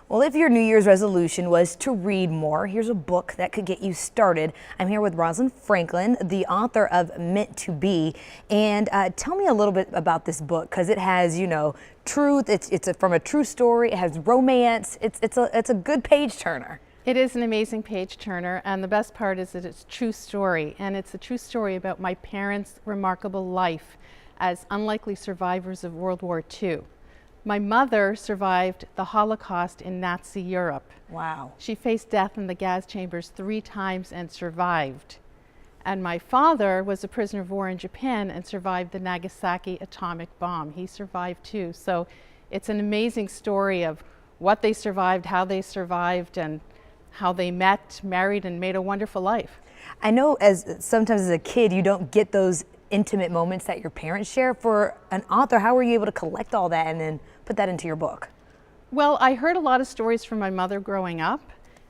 Well, if your New Year's resolution was to read more, here's a book that could get you started. I'm here with Roslyn Franken, the author of Meant to Be. And tell me a little bit about this book, because it has, truth. It's from a true story. It has romance. It's a good page turner. It is an amazing page turner, and the best part is that it's a true story, and it's a true story about my parents' remarkable life as unlikely survivors of World War II. My mother survived the Holocaust in Nazi Europe. Wow. She faced death in the gas chambers 3 times and survived. And my father was a prisoner of war in Japan and survived the Nagasaki atomic bomb. He survived too. So it's an amazing story of what they survived, how they survived, and how they met, married, and made a wonderful life. I know sometimes as a kid you don't get those intimate moments that your parents share. For an author, how were you able to collect all that and then put that into your book? Well, I heard a lot of stories from my mother growing up,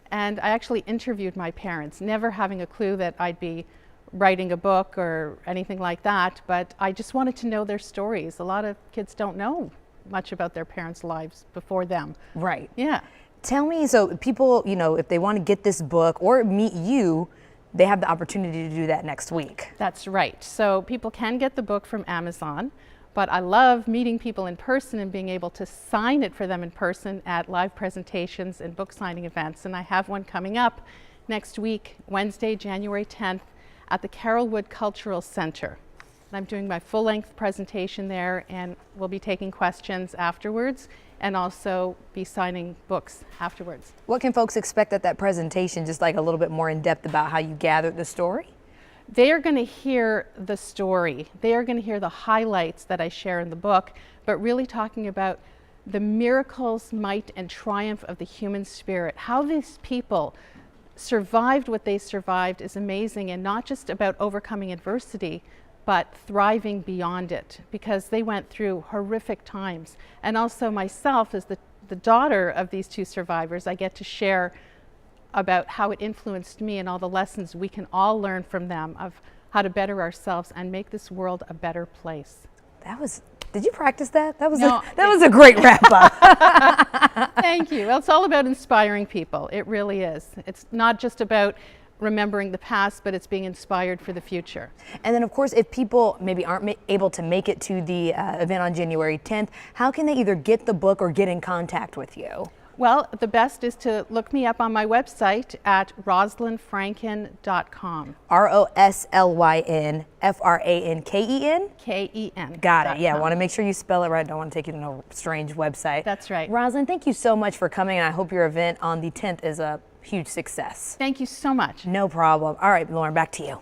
and I actually interviewed my parents, never having a clue that I'd be writing a book or anything like that, but I just wanted to know their stories. A lot of kids don't know much about their parents' lives before them. Right. Yeah. Tell me, so people, if they want to get this book or meet you, they have the opportunity to do that next week. That's right. So people can get the book from Amazon, but I love meeting people in person and being able to sign it for them in person at live presentations and book signing events. And I have one coming up next week, Wednesday, January 10th, at the Carrollwood Cultural Center. I'm doing my full-length presentation there, and we'll be taking questions afterwards and also be signing books afterwards. What can folks expect at that presentation, just like a little bit more in depth about how you gathered the story? They are going to hear the story. They are going to hear the highlights that I share in the book, but really talking about the miracles, might, and triumph of the human spirit. How these people survived what they survived is amazing, and not just about overcoming adversity, but thriving beyond it, because they went through horrific times. And also myself, as the daughter of these 2 survivors, I get to share about how it influenced me and all the lessons we can all learn from them of how to better ourselves and make this world a better place. Did you practice that? That was a great wrap up. Thank you. Well, it's all about inspiring people. It really is. It's not just about remembering the past, but it's being inspired for the future. And then, of course, if people maybe aren't able to make it to the event on January 10th, how can they either get the book or get in contact with you? Well, the best is to look me up on my website at roslynfranken.com. RoslynFranken? K-E-N. Got it. Yeah, I want to make sure you spell it right. Don't want to take you to no strange website. That's right. Roslyn, thank you so much for coming, and I hope your event on the 10th is a huge success. Thank you so much. No problem. All right, Lauren, back to you.